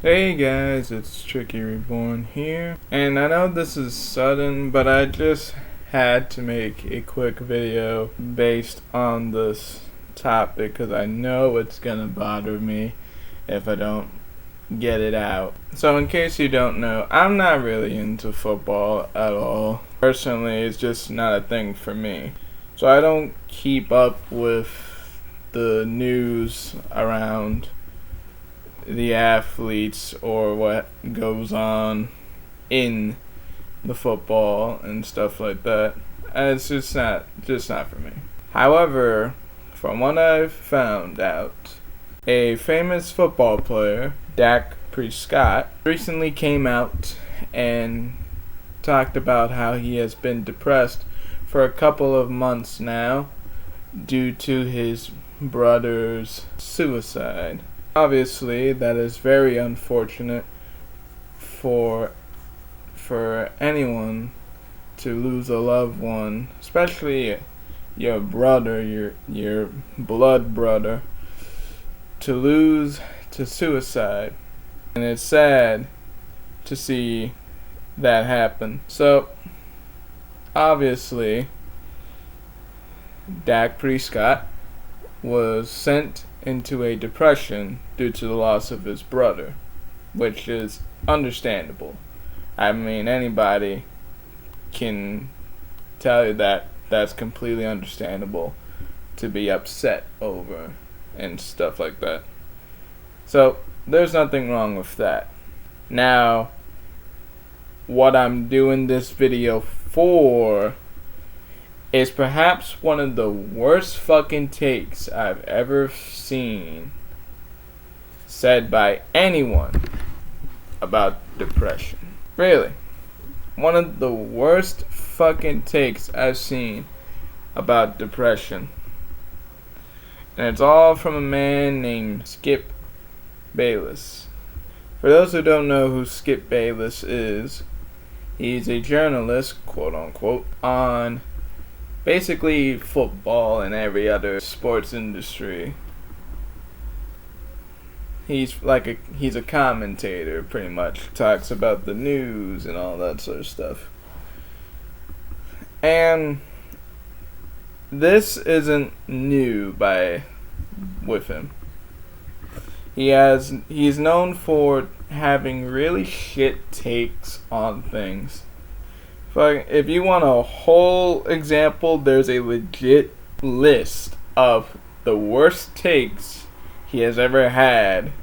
Hey guys, it's Tricky Reborn here, and I know this is sudden, but I just had to make a quick video based on this topic because I know it's gonna bother me if I don't get it out. So in case you don't know, I'm not really into football at all. Personally, it's just not a thing for me. So I don't keep up with the news around the athletes or what goes on in the football and stuff like that. And it's just not for me. However, from what I've found out, a famous football player, Dak Prescott, recently came out and talked about how he has been depressed for a couple of months now due to his brother's suicide. Obviously, that is very unfortunate for anyone to lose a loved one, especially your brother, your blood brother, to lose to suicide. And it's sad to see that happen. So, obviously, Dak Prescott was sent into a depression due to the loss of his brother, which is understandable. I mean, anybody can tell you that that's completely understandable to be upset over and stuff like that. So, there's nothing wrong with that. Now, what I'm doing this video for is perhaps one of the worst fucking takes I've ever seen said by anyone about depression. Really. One of the worst fucking takes I've seen about depression. And it's all from a man named Skip Bayless. For those who don't know who Skip Bayless is, he's a journalist, quote unquote, on basically football and every other sports industry. He's a commentator, pretty much. Talks about the news and all that sort of stuff. And this isn't new with him. He's known for having really shit takes on things. If you want a whole example, there's a legit list of the worst takes he has ever had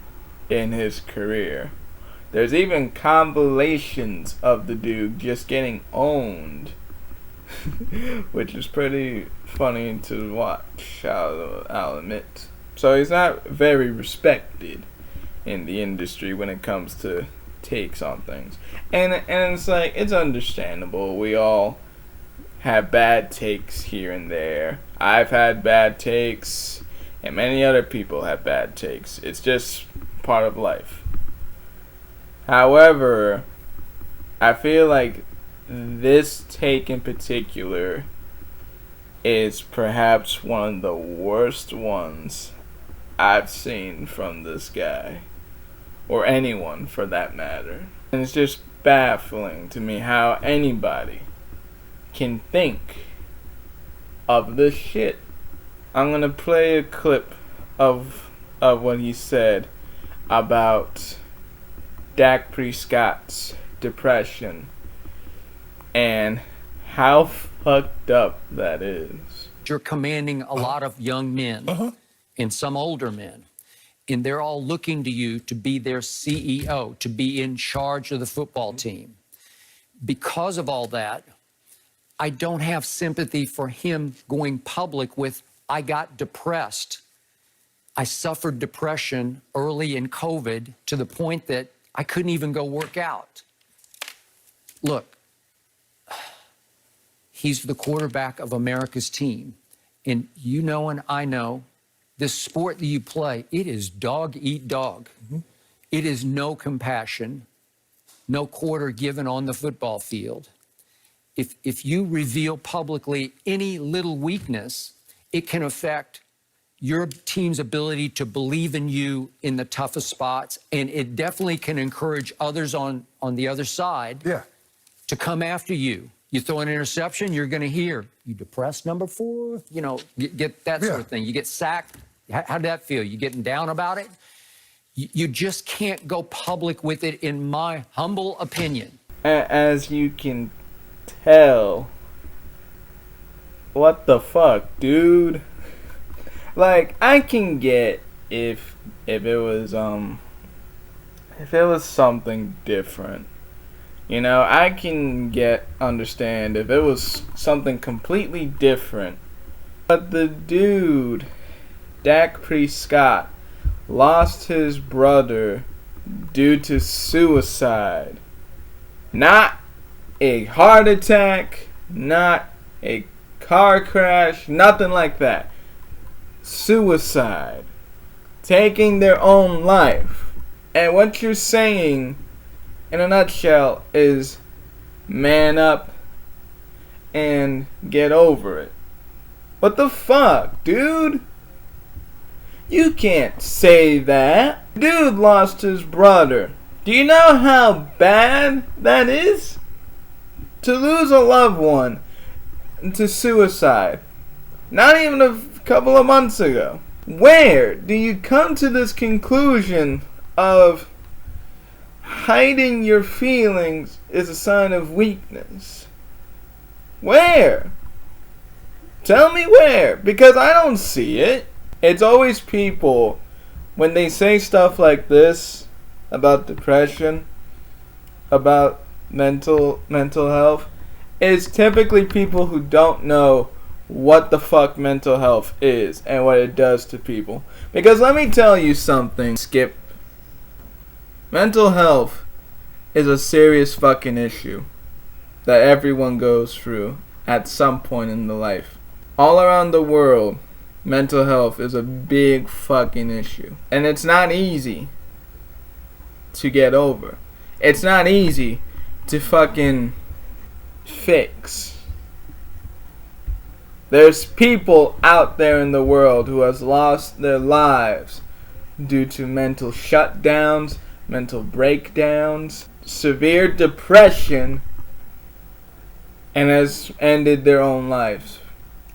in his career. There's even compilations of the dude just getting owned, which is pretty funny to watch, I'll admit. So he's not very respected in the industry when it comes to takes on things. And it's like, it's understandable. We all have bad takes here and there. I've had bad takes, and many other people have bad takes. It's just part of life. However, I feel like this take in particular is perhaps one of the worst ones I've seen from this guy, or anyone for that matter. And it's just baffling to me how anybody can think of this shit. I'm gonna play a clip of what he said about Dak Prescott's depression and how fucked up that is. You're commanding a lot of young men and some older men, and they're all looking to you to be their CEO, to be in charge of the football team. Because of all that, I don't have sympathy for him going public with, I got depressed. I suffered depression early in COVID to the point that I couldn't even go work out. Look, he's the quarterback of America's team. And you know and I know, this sport that you play, it is dog eat dog. It is no compassion, no quarter given on the football field. If you reveal publicly any little weakness, it can affect your team's ability to believe in you in the toughest spots, and it definitely can encourage others on the other side to come after you. You throw an interception, you're going to hear, you depressed number 4, you know, get that sort of thing. You get sacked. How did that feel? You getting down about it? You just can't go public with it, in my humble opinion. As you can tell, what the fuck, dude? Like, I can get if it was something different. You know, I can understand if it was something completely different. But the dude, Dak Prescott, lost his brother due to suicide. Not a heart attack, not a car crash, nothing like that. Suicide. Taking their own life. And what you're saying, in a nutshell, is man up and get over it. What the fuck, dude? You can't say that. Dude lost his brother. Do you know how bad that is? To lose a loved one to suicide. Not even a couple of months ago. Where do you come to this conclusion of hiding your feelings is a sign of weakness? Where? Tell me where, because I don't see it. It's always people, when they say stuff like this about depression, about mental health, it's typically people who don't know what the fuck mental health is and what it does to people. Because let me tell you something, Skip. Mental health is a serious fucking issue that everyone goes through at some point in their life. All around the world, mental health is a big fucking issue. And it's not easy to get over. It's not easy to fucking fix. There's people out there in the world who has lost their lives due to mental shutdowns, mental breakdowns, severe depression, and has ended their own lives.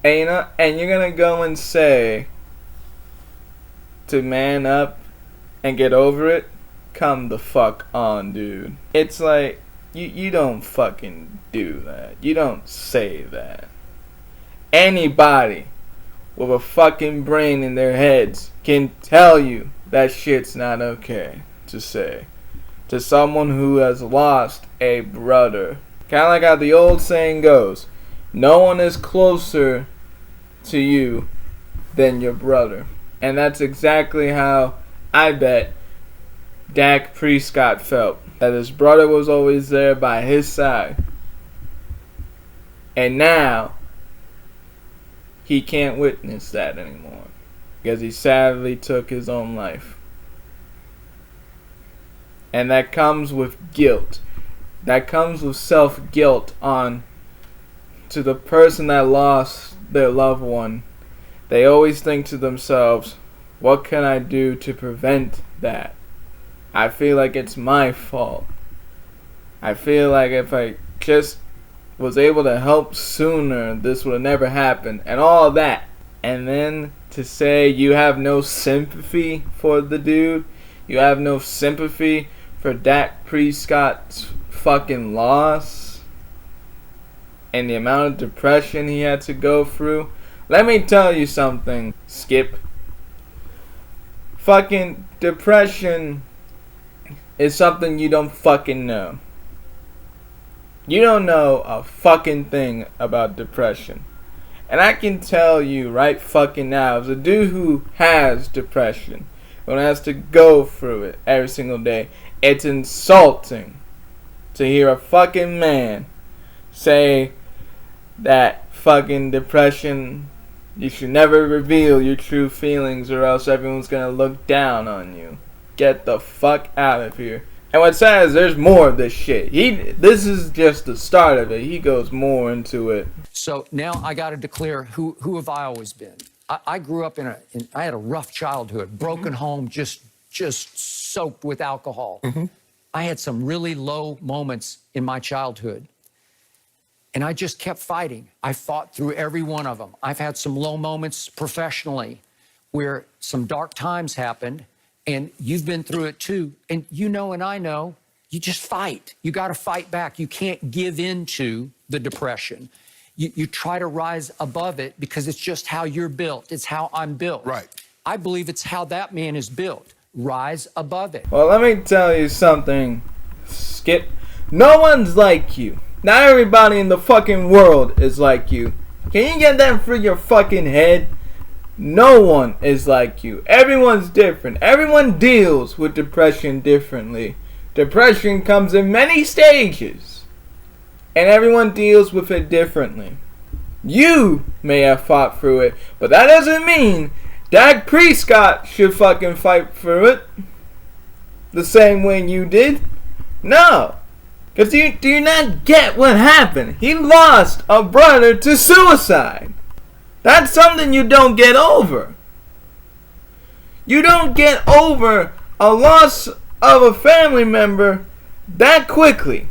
And you're gonna go and say to man up and get over it? Come the fuck on, dude. It's like, you don't fucking do that. You don't say that. Anybody with a fucking brain in their heads can tell you that shit's not okay to say to someone who has lost a brother. Kind of like how the old saying goes, no one is closer to you than your brother. And that's exactly how I bet Dak Prescott felt. That his brother was always there by his side. And now, he can't witness that anymore. Because he sadly took his own life. And that comes with guilt. That comes with self-guilt on to the person that lost their loved one. They always think to themselves, what can I do to prevent that? I feel like it's my fault. I feel like if I just was able to help sooner, this would have never happened. And all that. And then to say you have no sympathy for the dude. You have no sympathy for Dak Prescott's fucking loss. And the amount of depression he had to go through. Let me tell you something, Skip. Fucking depression is something you don't fucking know. You don't know a fucking thing about depression. And I can tell you right fucking now, as a dude who has depression, who has to go through it every single day, it's insulting to hear a fucking man say that fucking depression, you should never reveal your true feelings or else everyone's gonna look down on you. Get the fuck out of here. And what's sad is there's more of this shit. This is just the start of it. He goes more into it. So now I got to declare who have I always been? I grew up I had a rough childhood, broken home, just soaked with alcohol. I had some really low moments in my childhood. And I just kept fighting. I fought through every one of them. I've had some low moments professionally where some dark times happened, and you've been through it too. And you know, and I know, you just fight. You got to fight back. You can't give in to the depression. You try to rise above it because it's just how you're built. It's how I'm built. Right. I believe it's how that man is built. Rise above it. Well, let me tell you something, Skip. No one's like you. Not everybody in the fucking world is like you. Can you get that through your fucking head? No one is like you. Everyone's different. Everyone deals with depression differently. Depression comes in many stages, and everyone deals with it differently. You may have fought through it, but that doesn't mean Dak Prescott should fucking fight through it the same way you did. No. Because do you not get what happened? He lost a brother to suicide. That's something you don't get over. You don't get over a loss of a family member that quickly.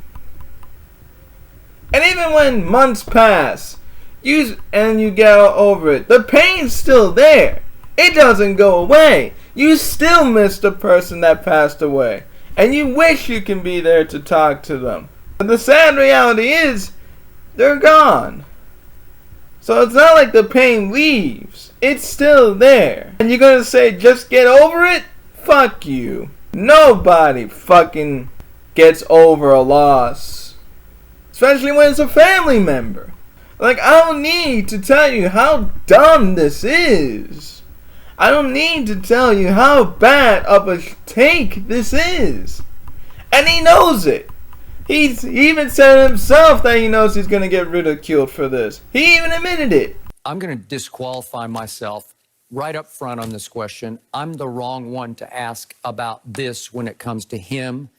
And even when months pass, you get over it, the pain's still there. It doesn't go away. You still miss the person that passed away. And you wish you can be there to talk to them. But the sad reality is, they're gone. So it's not like the pain leaves. It's still there. And you're gonna say, just get over it? Fuck you. Nobody fucking gets over a loss. Especially when it's a family member. Like, I don't need to tell you how dumb this is. I don't need to tell you how bad of a take this is. And he knows it. He even said himself that he knows he's going to get ridiculed for this. He even admitted it. I'm going to disqualify myself right up front on this question. I'm the wrong one to ask about this when it comes to him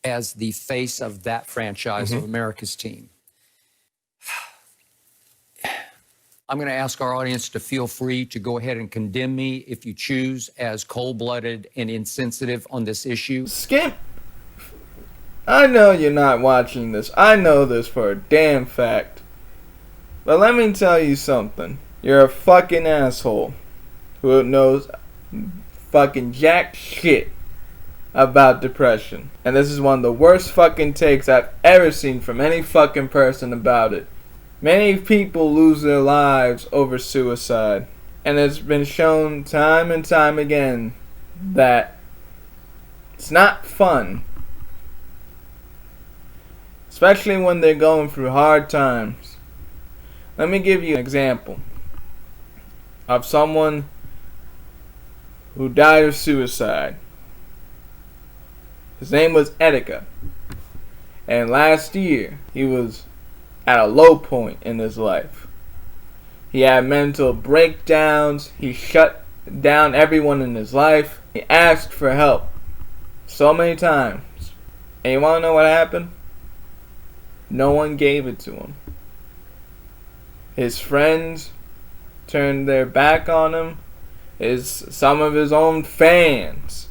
as the face of that franchise of America's team. I'm going to ask our audience to feel free to go ahead and condemn me if you choose as cold-blooded and insensitive on this issue. Skip, I know you're not watching this. I know this for a damn fact. But let me tell you something. You're a fucking asshole who knows fucking jack shit about depression. And this is one of the worst fucking takes I've ever seen from any fucking person about it. Many people lose their lives over suicide. And it's been shown time and time again that it's not fun. Especially when they're going through hard times. Let me give you an example of someone who died of suicide. His name was Etika. And last year, he was at a low point in his life. He had mental breakdowns. He shut down everyone in his life. He asked for help so many times. And you want to know what happened? No one gave it to him. His friends turned their back on him. Some of his own fans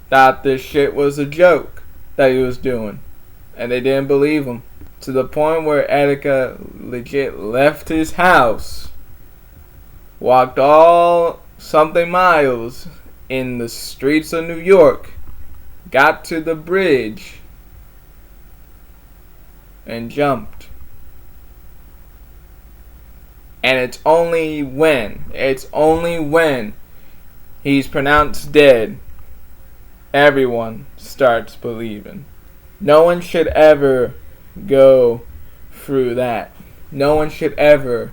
thought this shit was a joke that he was doing. And they didn't believe him. To the point where Etika legit left his house, walked all something miles in the streets of New York, got to the bridge, and jumped. And it's only when he's pronounced dead, everyone starts believing. No one should ever go through that. No one should ever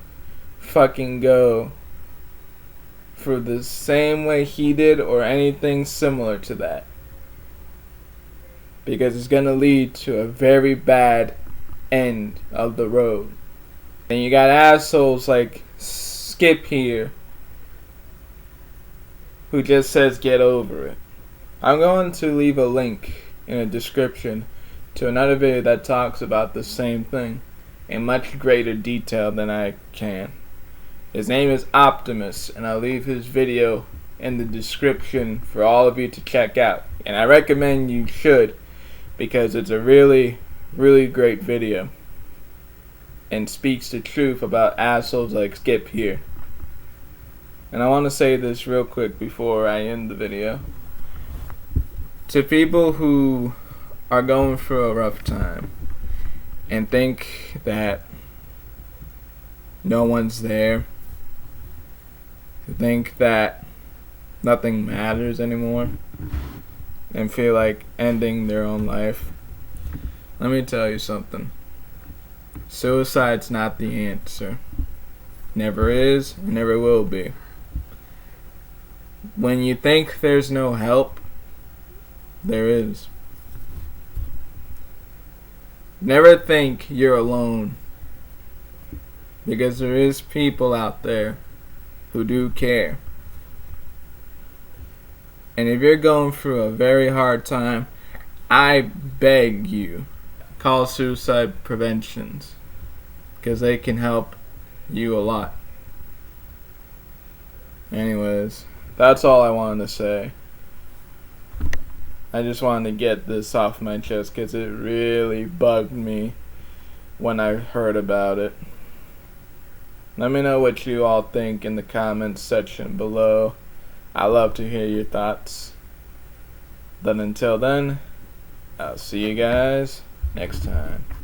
fucking go through the same way he did or anything similar to that. Because it's gonna lead to a very bad end of the road. And you got assholes like Skip here who just says get over it. I'm going to leave a link in the description to another video that talks about the same thing in much greater detail than I can. His name is Optimus, and I'll leave his video in the description for all of you to check out. And I recommend you should, because it's a really, really great video and speaks the truth about assholes like Skip here. And I want to say this real quick before I end the video. To people who are going through a rough time and think that no one's there, think that nothing matters anymore, and feel like ending their own life, let me tell you something. Suicide's not the answer. Never is, never will be. When you think there's no help, there is. Never think you're alone, because there is people out there who do care. And if you're going through a very hard time, I beg you, call suicide preventions, because they can help you a lot. Anyways, that's all I wanted to say. I just wanted to get this off my chest because it really bugged me when I heard about it. Let me know what you all think in the comments section below. I love to hear your thoughts. But until then, I'll see you guys next time.